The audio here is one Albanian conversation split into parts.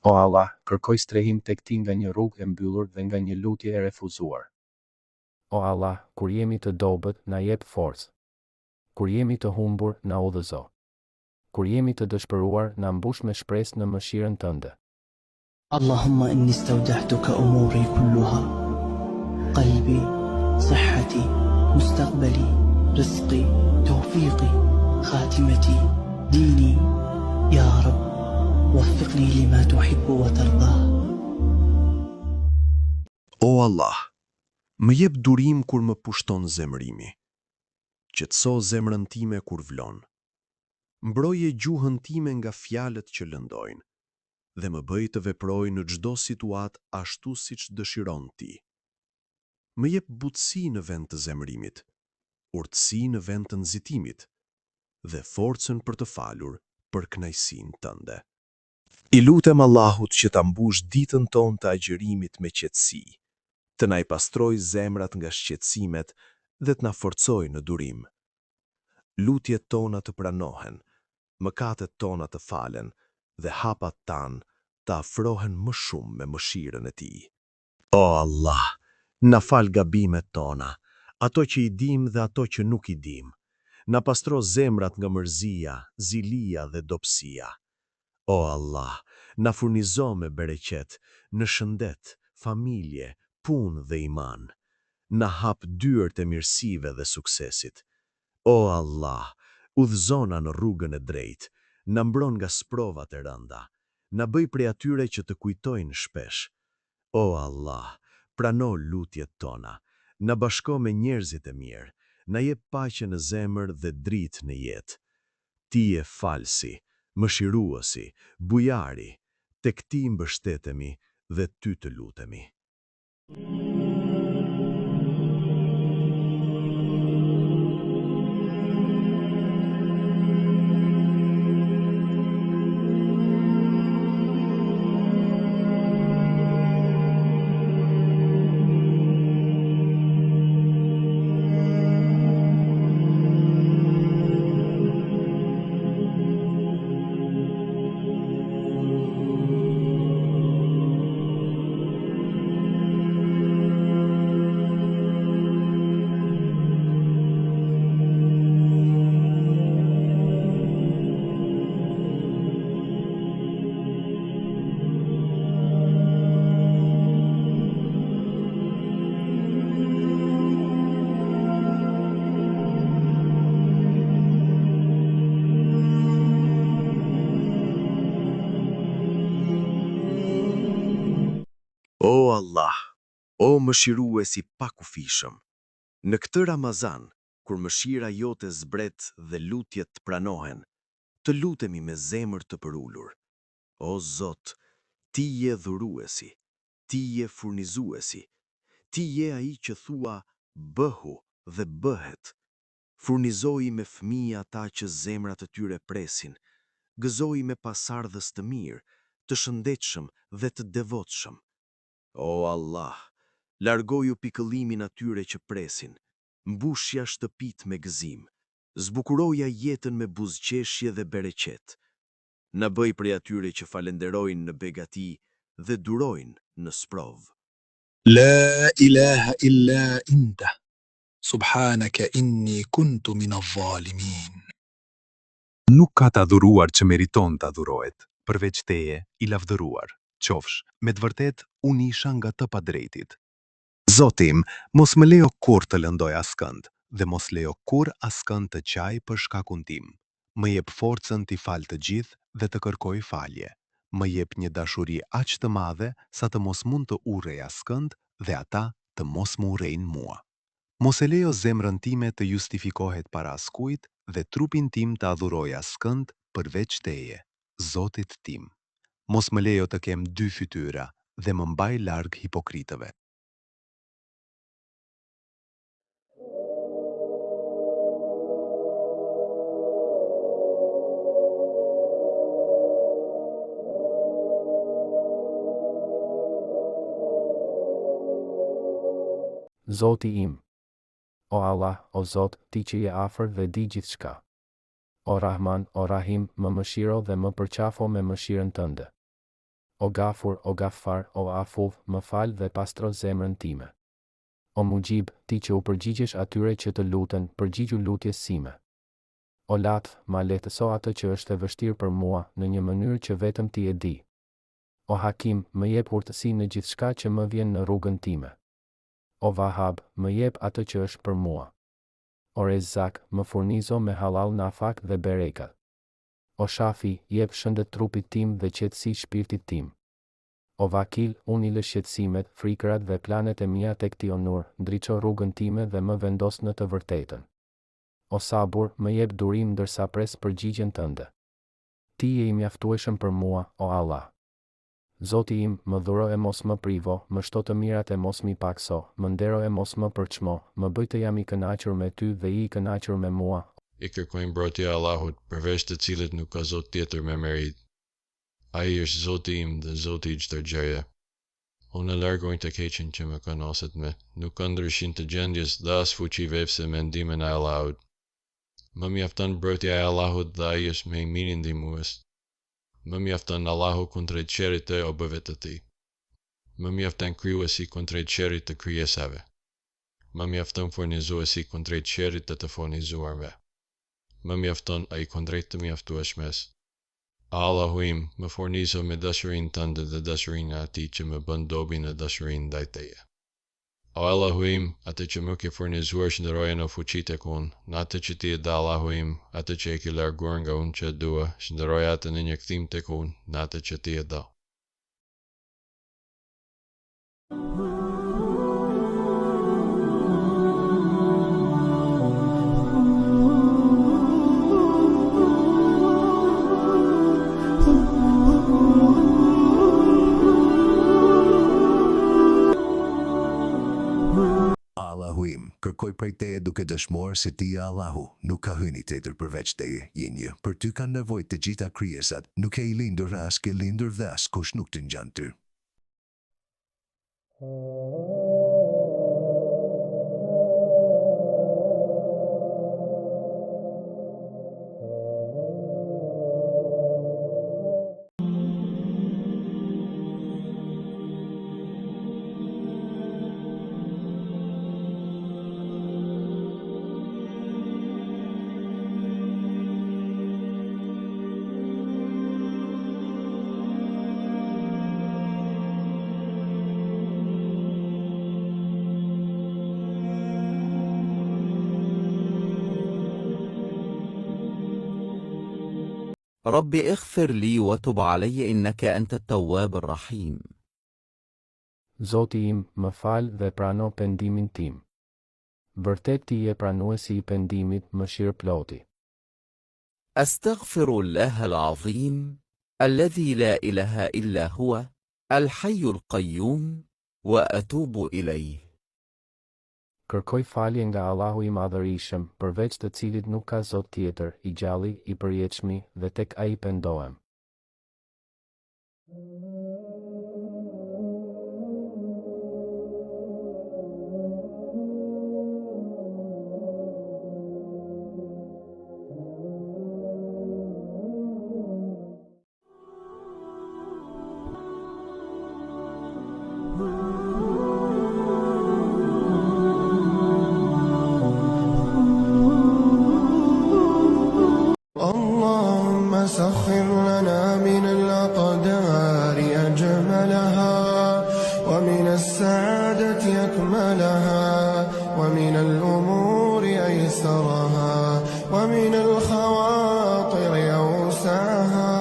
O Allah, kërkoj strehim tek ti nga një rrugë e mbyllur dhe nga një lutje e refuzuar. O Allah, kur jemi të dobët, na jep forcë. Kur jemi të humbur, na udhëzo. Kur jemi të dëshpëruar, na mbush me shpresë në mëshirën tënde. Allahumma inni stawda'tuka umuri kulluha, qalbi, sihhati, mustaqbali, rizqi, tawfiqi, khatimati, dini, ya Rabb, waffiqni lima tuhibbu wa tardah. O Allah, më jep durim kur më pushton zemrimi. Qetëso zemrën time kur vlon. Mbroje gjuhën time nga fjalët që lëndojnë dhe më bëj të veproj në çdo situatë ashtu siç dëshiron ti. Më jep butësi në vend të zemrimit, urtësi në vend të nxitimit dhe forcën për të falur për kënaqësinë tënde. I lutem Allahut që ta mbush ditën tonë të agjërimit me qetësi, të na i pastroj zemrat nga shqetësimet dhe të na forcoj në durim. Lutjet tona të pranohen, mëkatet tona të falen dhe hapat tan të afrohen më shumë me mëshirën e tij. O Allah, na fal gabimet tona, ato që i dim dhe ato që nuk i dim. Na pastro zemrat nga mërzia, zilia dhe dobësia. O Allah, na furnizo me bereqet në shëndet, familje, punë dhe iman. Na hap dyert e mirësive dhe suksesit. O Allah, udhëzona në rrugën e drejtë, na mbron nga sprovat e rënda, na bëj prej atyre që të kujtojnë shpesh. O Allah, prano lutjet tona, na bashko me njerëzit e mirë, na jep paqe në zemër dhe dritë në jetë. Ti je falsi, mëshiruesi, bujari, tek ti mbështetemi dhe ty të lutemi. O Allah, o mëshiruesi pa kufishëm, në këtë Ramazan, kur mëshira jote zbret dhe lutjet të pranohen, të lutemi me zemër të përullur. O Zot, ti je dhuruesi, ti je furnizuesi, ti je ai që thua bëhu dhe bëhet. Furnizoi me fëmijë ata që zemrat e tyre presin, gëzoi me pasardhës të mirë, të shëndetshëm dhe të devotshëm. O Allah, largoju pikëllimin atyre që presin, mbushja shtëpit me gëzim, zbukuroja jetën me buzëqeshje dhe bereqet. Na bëj prej atyre që falenderojnë në begati dhe durojnë në sprov. La ilaha illa anta, subhanaka inni kuntu min adh-dhalimin. Nuk ka të adhuruar që meriton të adhurohet, përveç teje i lavdëruar. Qofsh, me të vërtet, unë isha nga të padrejtit. Zotim, mos më lejo kur të lëndoj askënd, dhe mos lejo kur askënd të qaj për shkakun tim. Më jep forcën t'i fal të gjithë dhe të kërkoj falje. Më jep një dashuri aq të madhe sa të mos mund të urrej askënd dhe ata të mos më urrejnë mua. Mos e lejo zemrën time të justifikohet para askujt dhe trupin tim të adhuroj askënd përveç teje, Zotit tim. Mos më lejo të kem dy fytyra dhe më mbaj larg hipokritëve. Zoti im. O Allah, o Zot, ti që je afër dhe di gjithçka. O Rahman, o Rahim, më mëshiro dhe më përqafo me mëshirën tënde. O Gafur, o Gafar, o Afuv, më fal dhe pastro zemrën time. O Mujib, ti që u përgjigjesh atyre që të luten, përgjigju lutjes sime. O Latf, ma lehtëso atë që është e vështirë për mua, në një mënyrë që vetëm ti e di. O Hakim, më jep urtësi në gjithçka që më vjen në rrugën time. O Vahab, më jep atë që është për mua. O Rezzak, më furnizo me halal nafak dhe bereka. O Shafi, jep shëndet trupit tim dhe qetësi shpirtit tim. O Vakil, unë i lë shqetësimet, frikrat dhe planet e mia tek ti onur, ndriço rrugën time dhe më vendos në të vërtetën. O Sabur, më jep durim ndërsa pres përgjigjen tënde. Ti je i mjaftueshëm për mua, o Allah. Zoti im, më dhuro e mos më privo, më shto të mirat e mos mi pakso, më ndero e mos më përçmo, më bëj të jam i kënaqur me ty dhe i kënaqur me mua. I kërkojmë mbrojtja e Allahut, përveç të cilit nuk ka Zot tjetër me merit. Ai është Zoti im dhe Zoti i çdo gjëje. Unë largoj të keqen që më kënoset me, nuk ka ndryshin të gjendjes dhe as fuqi vefse me ndihmën e Allahut. Më mjafton mbrojtja e Allahut dhe ai është më i miri ndihmues. Më mjafton Allahu kundrejt qerit të robëve të tij. Më mjafton krijuesi kundrejt qerit të krijesave. Më mjafton furnizuesi kundrejt qerit të furnizuarve. Më mjafton ai kundrejt të mjaftueshmes. Allahu im, më furnizo me dashurinë tënde dhe dashurinë e atij që më bën dobi në dashurinë ndaj teje. O Allahu im, atë që më ke furnizuar shndroje në fuqi tek unë, në atë që ti e dha Allahu im, atë që e ke larguar nga unë që e dua, shndroje atë në një kthim tek unë, në atë që ti e dha. Allahu im, kërkoj prej teje duke dëshmuar se ti Allahu nuk ka hyni tjetër përveç teje, je një. Për ty kanë nevojë të gjitha krijesat, nuk e i lindur as ke lindur dhe as kush nuk të ngjan ty. رب اغفر لي وتب علي إنك أنت التواب الرحيم. Zoti im, më fal dhe prano pendimin tim. Vërtet ti je pranuesi i pendimit, mëshirëploti. أستغفر الله العظيم الذي لا إله إلا هو الحي القيوم وأتوب إليه. Kërkoj falje nga Allahu i madhërisëm, përveç të cilit nuk ka Zot tjetër, i gjalli, i përjetshmi, dhe tek ai pendohem. اللهم سخر لنا من الأقدار أجملها ومن السعادة أكملها ومن الأمور أيسرها ومن الخواطر أوسعها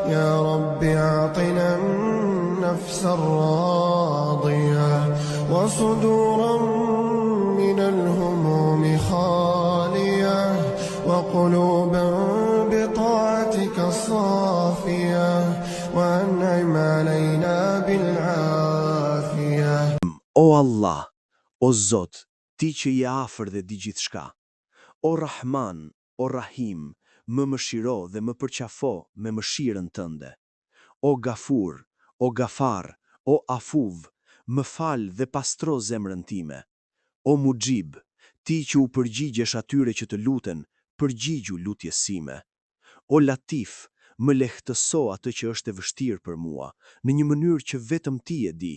يا رب أعطنا النفس الراضية وصدورا من الهموم خالية وقلوبا بطاعتك صافية وأنعم علينا بالعافية. O Allah, o Zot, ti që je afër dhe di gjithçka. O Rahman, o Rahim, më mëshiro dhe më përqafo me mëshirën tënde. O Gafur, o Gafar, o Afuv, më fal dhe pastro zemrën time. O Mujib, ti që u përgjigjesh atyre që të luten, përgjigju lutjes sime. O Latif, Më lehtëso atë që është e vështirë për mua, në një mënyrë që vetëm ti e di.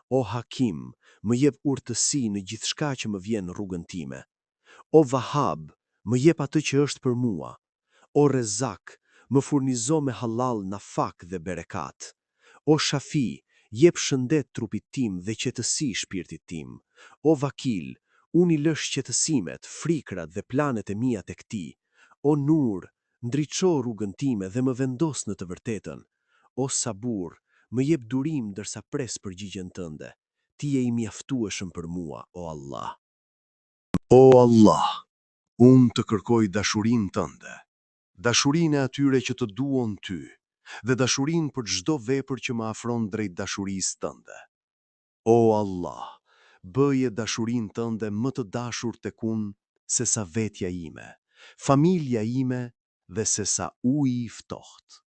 O Hakim, më jep urtësi në gjithçka që më vjen në rrugën time. O Wahhab, më jep atë që është për mua. O Rezak, më furnizo me halal nafak dhe berekat. O Shafi, jep shëndet trupit tim dhe qetësi shpirtit tim. O Vakil, unë i lësh qetësimet, frikrat dhe planet e mia tek ti. O Nur, ndriço rrugën time dhe më vendos në të vërtetën. O Sabur, më jep durim ndërsa pres përgjigjen tënde. Ti je i mjaftueshëm për mua, o Allah. O Allah, unë të kërkoj dashurinë tënde, dashurinë e atyre që të duon ty, dhe dashurinë për çdo vepër që më afron drejt dashurisë tënde. O Allah, bëje dashurinë tënde më të dashur tek unë se sa vetja ime, familja ime dhe se sa uji i ftohtë.